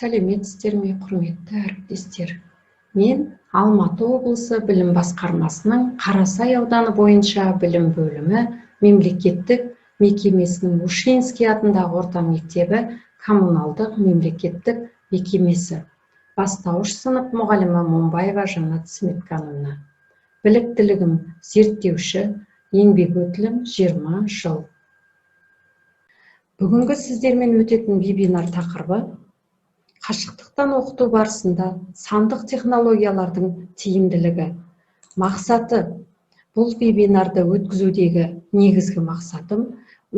Сәлеметсіздер ме, құрметті әріптестер. Мен Алматы облысы білім басқармасының Қарасай ауданы бойынша білім бөлімі мемлекеттік мекемесінің Ушинский атындағы орта мектебі коммуналдық мемлекеттік мекемесі. Бастауыш сынып мұғалімі Момбаева Жанат Сметкановна. Біліктілігім зерттеуші, еңбек өтілім 20 жыл. Бүгінгі сіздермен өтетін вебинар тақырыбы қашықтықтан оқыту барысында сандық технологиялардың тиімділігі. Мақсаты: бұл вебинарды өткізудегі негізгі мақсатым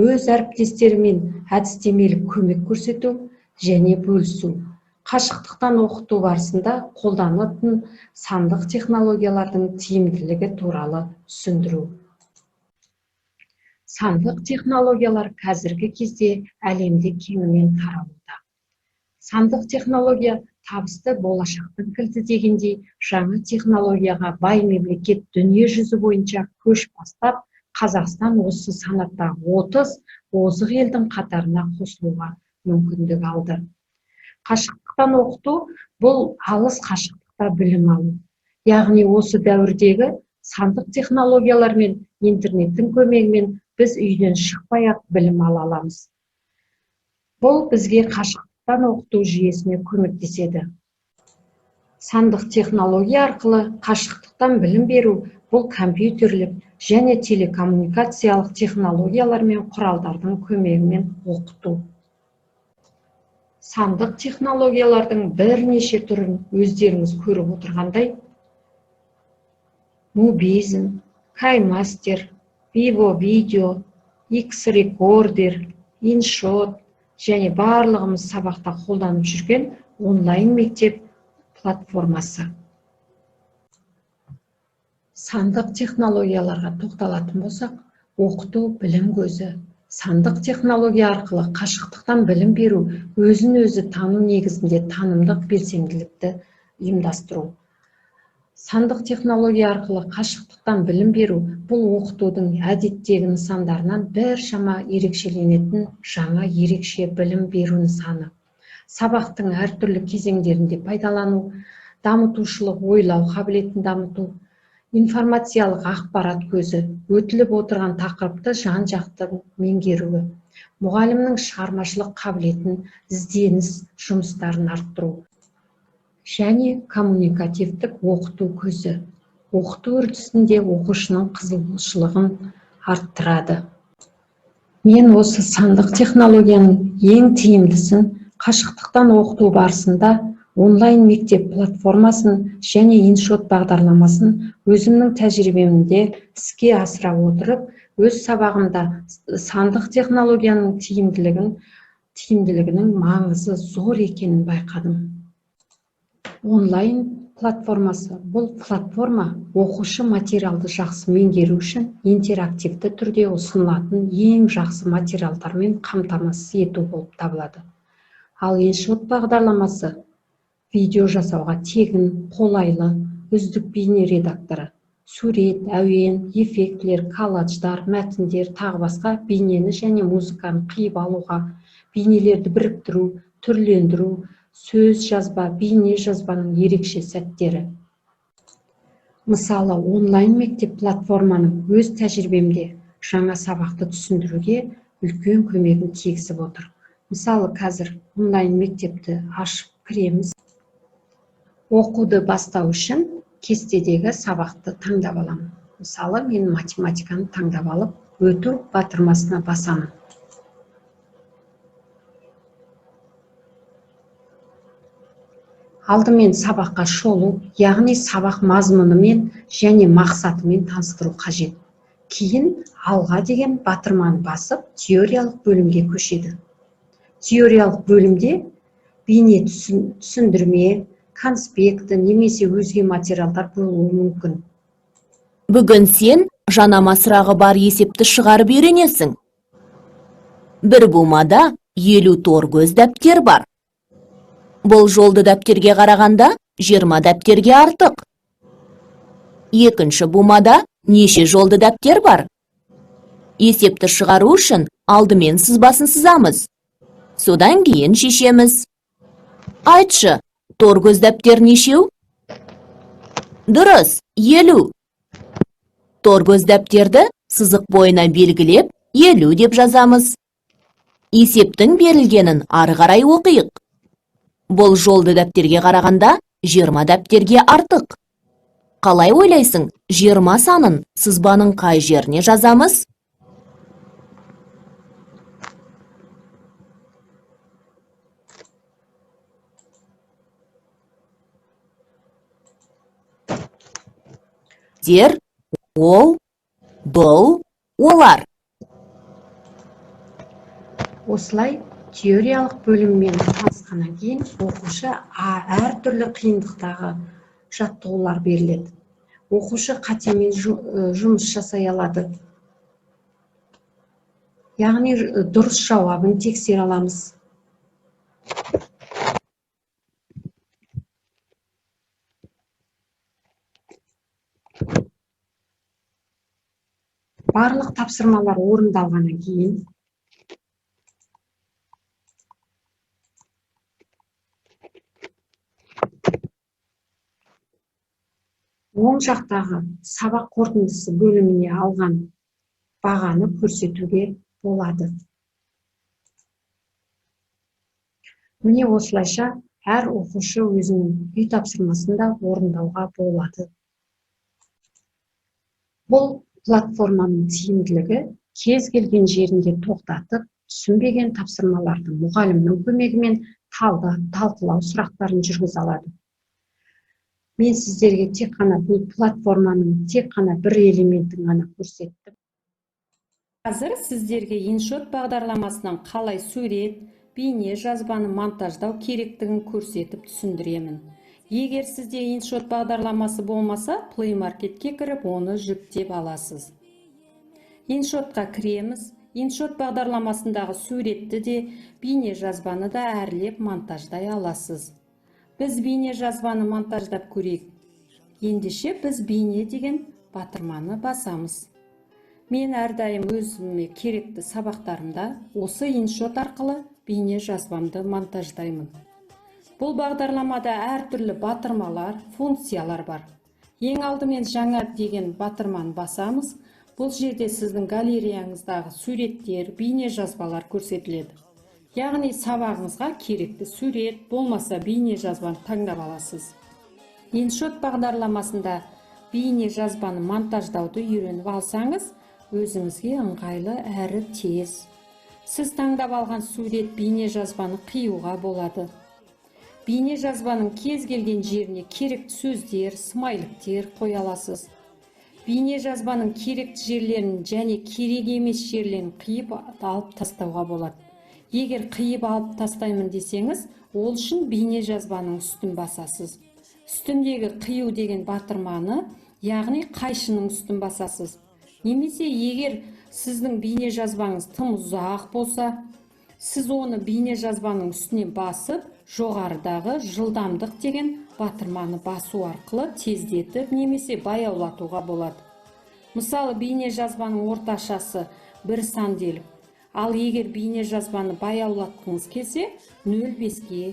өз әріптестерімен әдістемелік көмек көрсету және бөлісу. Қашықтықтан оқыту барысында қолданылатын сандық технологиялардың тиімділігі туралы түсіндіру. Сандық технологиялар қазіргі кезде әлемде кеңінен таралуда. Сандық технология табысты болашақтың кілті дегендей, жаңа технологияға бай мемлекет дүние жүзі бойынша көш бастап, Қазақстан осы санаттағы 30 озық елдің қатарына қосылуға мүмкіндік алды. Қашықтықтан оқыту бұл алыс қашықтықта білім алу. Яғни осы дәуірдегі сандық технологиялар мен интернеттің көмегімен біз үйден шықпай-ақ білім ала аламыз. Бұл бізге қашықтықтан оқыту жүйесіне көмектеседі. Сандық технология арқылы қашықтықтан білім беру бұл компьютерлік және телекоммуникациялық технологиялар мен құралдардың көмегімен оқыту. Сандық технологиялардың бірнеше түрін өздеріңіз көріп отырғандай, Мубизм, Каймастер, Vivo Video, X-Recorder, InShot және барлығымыз сабақта қолданып жүрген онлайн мектеп платформасы. Сандық технологияларға тоқталатын болсақ, оқыту білім көзі. Сандық технология арқылы қашықтықтан білім беру, өзін-өзі тану негізінде танымдық белсенділікті ұйымдастыру. Сандық технология арқылы қашықтықтан білім беру бұл оқытудың әдеттегі нысандарынан біршама ерекшеленетін жаңа ерекше білім беру нысаны. Сабақтың әртүрлі кезеңдерінде пайдалану, дамытушылық ойлау қабілетін дамыту, информациялық ақпарат көзі, өтіліп отырған тақырыпты жан-жақты меңгеруі, мұғалімнің шығармашылық қабілетін, ізденіс жұмыстарын арттыру және коммуникативтік оқыту көзі. Оқыту үрдісінде оқушының қызығушылығын арттырады. Мен осы сандық технологияның ең тиімдісін қашықтықтан оқыту барысында онлайн мектеп платформасын және InShot бағдарламасын өзімнің тәжірибемде іске асыра отырып, өз сабағымда сандық технологияның тиімділігінің маңызы зор екенін байқадым. Онлайн платформасы бұл платформа оқушы материалды жақсы меңгеру үшін интерактивті түрде ұсынылатын ең жақсы материалдармен қамтамасыз ету болып табылады. Ал InShot бағдарламасы видео жасауға тегін, қолайлы, үздік бейне редакторы, сурет, әуен, эффектілер, коллаждар, мәтіндер, тағы басқа бейнені және музыканы қиып алуға, бейнелерді біріктіру, түрлендіру, сөз жазба, бейне жазбаның ерекше сәттері. Мысалы, онлайн мектеп платформаның өз тәжірибемде жаңа сабақты түсіндіруге үлкен көмегін тигізіп отыр. Мысалы, қазір онлайн мектепті ашып кіреміз. Оқуды бастау үшін кестедегі сабақты таңдап аламын. Мысалы, мен математиканы таңдап алып, өту батырмасына басамын. Алдымен сабаққа шолу, яғни сабақ мазмұнымен және мақсатымен таныстыру қажет. Кейін алға деген батырманы басып, теориялық бөлімге көшеді. Теориялық бөлімде бейне түсіндірме, конспекті немесе өзге материалдар болуы мүмкін. Бүгін сен жанама сұрағы бар есепті шығарып үйренесің. Бір бумада 50 торкөз дәптер бар. Бұл жолды дәптерге қарағанда 20 дәптерге артық. Екінші бумада неше жолды дәптер бар? Есепті шығару үшін алдымен сызбасын сызамыз. Содан кейін шешеміз. Айтшы, тор көз дәптер нешеу? Дұрыс, 50. Тор көз дәптерді сызық бойына белгілеп, 50 деп жазамыз. Есептің берілгенін ары қарай оқиық. Бұл жолды дәптерге қарағанда 20 дәптерге артық. Қалай ойлайсың, 20 санын сызбаның қай жеріне жазамыз? Дер, ол, бұл, олар. Осылай теориялық бөліммен танысқаннан кейін оқушы әртүрлі қиындықтағы жаттығулар беріледі. Оқушы қатемен жұмыс жасай алады. Яғни дұрыс жауабын тексере аламыз. Барлық тапсырмалар орындалғаннан кейін оң жақтағы сабақ қорытындысы бөліміне алған бағаны көрсетуге болады. Міне осылайша әр оқушы өзінің үй тапсырмасын да орындауға болады. Бұл платформаның тиімділігі кез келген жерінде тоқтатып, түсінбеген тапсырмаларды мұғалімнің көмегімен талқылау сұрақтарын жүргізе алады. Мен сіздерге тек қана бұл платформаның тек қана бір элементін ғана көрсеттім. Қазір сіздерге InShot бағдарламасынан қалай сурет, бейне жазбаны монтаждау керектігін көрсетіп түсіндіремін. Егер сізде InShot бағдарламасы болмаса, Play Marketке кіріп, оны жүктеп аласыз. InShotқа кіреміз. InShot бағдарламасындағы суретті де, бейне жазбаны да әрлеп монтаждай аласыз. Біз бейне жазбаны монтаждап көрейік. Ендеше біз бейне деген батырманы басамыз. Мен әрдайым өзіме керекті сабақтарымда осы InShot арқылы бейне жазбамды монтаждаймын. Бұл бағдарламада әртүрлі батырмалар, функциялар бар. Ең алдымен жаңа деген батырманы басамыз. Бұл жерде сіздің галереяңыздағы суреттер, бейне жазбалар көрсетіледі. Яғни сабағыңызға керекті сурет, болмаса бейне жазбаны таңдап аласыз. InShot бағдарламасында бейне жазбаны монтаждауды үйреніп алсаңыз, өзіңізге ыңғайлы әрі тез. Сіз таңдап алған сурет, бейне жазбаны қиюға болады. Бейне жазбаның кез келген жеріне керекті сөздер, смайліктер қоя аласыз. Бейне жазбаның керекті жерлерін және керек емес жерлерін қиып алып тастауға болады. Егер қиып алып тастаймын десеңіз, ол үшін бейне жазбаның үстін басасыз. Үстіндегі қию деген батырманы, яғни қайшының үстін басасыз. Немесе егер сіздің бейне жазбаңыз тым ұзақ болса, сіз оны бейне жазбаның үстіне басып, жоғарыдағы жылдамдық деген батырманы басу арқылы тездетіп, немесе баяулатуға болады. Мысалы, бейне жазбаның орташасы 1 сан делік. Ал егер бейне жазбаны баяулатқыңыз келсе, 0,5-ге,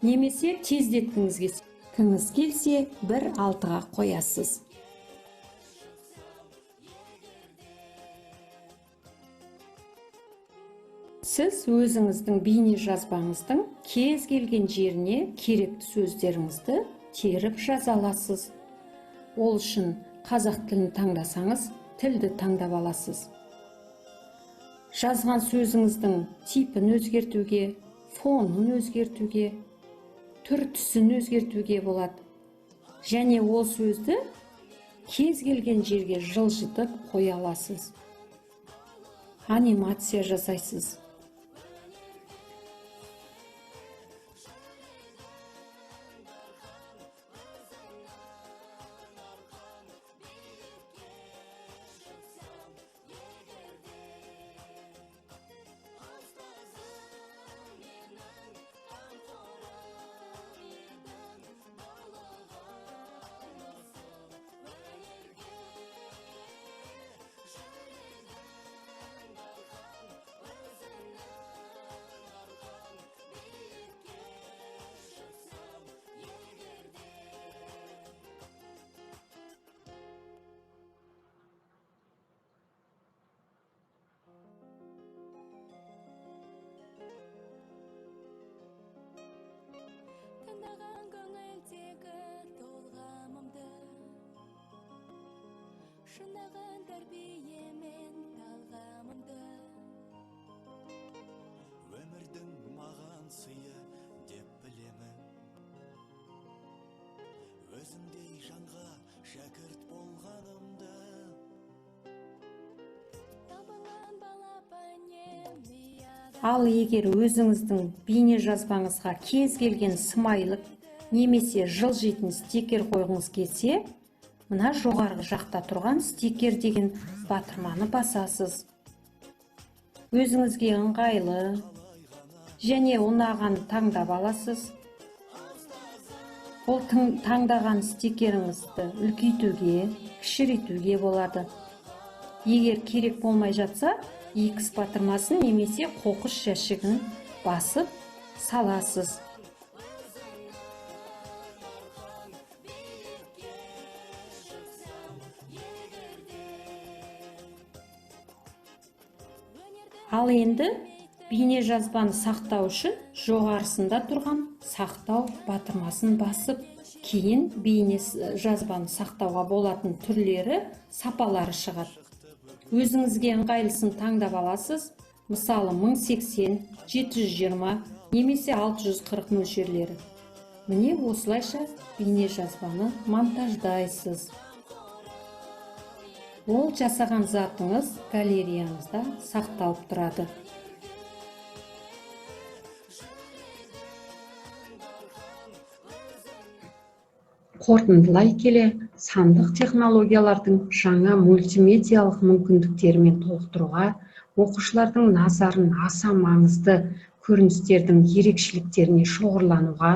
немесе тездеткіңіз келсе 1,6-ға қоясыз. Сіз өзіңіздің бейне жазбаңыздың кез келген жеріне керекті сөздеріңізді теріп жаза аласыз. Ол үшін қазақ тілін таңдасаңыз, тілді таңдап аласыз. Жазған сөзіңіздің типін өзгертуге, фонын өзгертуге, түр-түсін өзгертуге болады. Және ол сөзді кез келген жерге жылжытып қоя аласыз. Анимация жасайсыз. шынаған тәрбиемен талғамымды. Өмірдің маған сыйы деп білемін. Өзіңдей жанға шәкірт болғанымды. Табылған балапанем мияда. Ал егер өзіңіздің бейне жазбаңызға кез келген смайлық немесе жылжитын стикер қойғыңыз келсе, мына жоғарғы жақта тұрған стикер деген батырманы басасыз. Өзіңізге ыңғайлы және ұнаған таңдап аласыз. Ол таңдаған стикеріңізді үлкейтуге, кішірейтуге болады. Егер керек болмай жатса, X батырмасын немесе қоқыс жәшігін басып саласыз. Ал енді бейне жазбаны сақтау үшін жоғарысында тұрған сақтау батырмасын басып, кейін бейне жазбаны сақтауға болатын түрлері, сапалары шығады. Өзіңізге ыңғайлысын таңдап аласыз, мысалы 1080, 720 немесе 640 мөлшерлері. Міне осылайша бейне жазбаны монтаждайсыз. Ол жасаған затыңыз галереяңызда сақталып тұрады. Қорытындылай келе, сандық технологиялардың жаңа мультимедиалық мүмкіндіктерімен толықтыруға, оқушылардың назарын аса маңызды көріністердің ерекшеліктеріне шоғырлануға,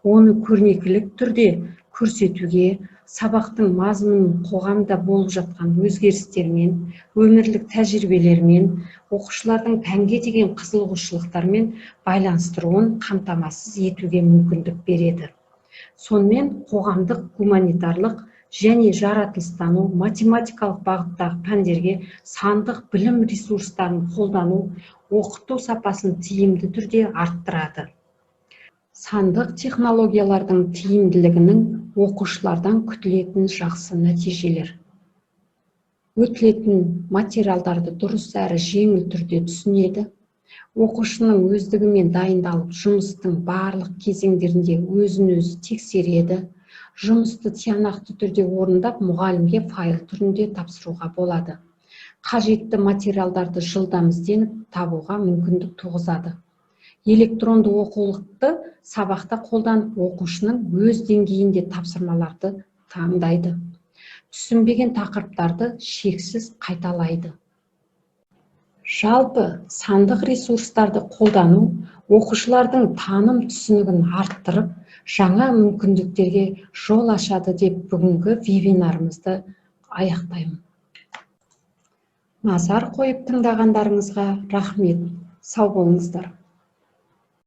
оны көрнекілік түрде көрсетуге, сабақтың мазмұнын қоғамда болып жатқан өзгерістермен, өмірлік тәжірибелермен, оқушылардың пәнге деген қызығушылықтармен байланыстыруын қамтамасыз етуге мүмкіндік береді. Сонымен қоғамдық, гуманитарлық және жаратылыстану, математикалық бағыттағы пәндерге сандық білім ресурстарын қолдану, оқыту сапасын тиімді түрде арттырады. Сандық технологиялардың тиімділігінің оқушылардан күтілетін жақсы нәтижелер. Өтілетін материалдарды дұрыс әрі жеңіл түрде түсінеді. Оқушының өздігімен дайындалып, жұмыстың барлық кезеңдерінде өзін-өзі тексереді. Жұмысты тиянақты түрде орындап, мұғалімге файл түрінде тапсыруға болады. Қажетті материалдарды жылдам ізденіп табуға мүмкіндік туғызады. Электронды оқулықты сабақта қолданып, оқушының өз деңгейінде тапсырмаларды таңдайды. Түсінбеген тақырыптарды шексіз қайталайды. Жалпы, сандық ресурстарды қолдану оқушылардың таным түсінігін арттырып, жаңа мүмкіндіктерге жол ашады деп бүгінгі вебинарымызды аяқтаймын. Назар қойып тыңдағандарыңызға рахмет. Сау болыңыздар.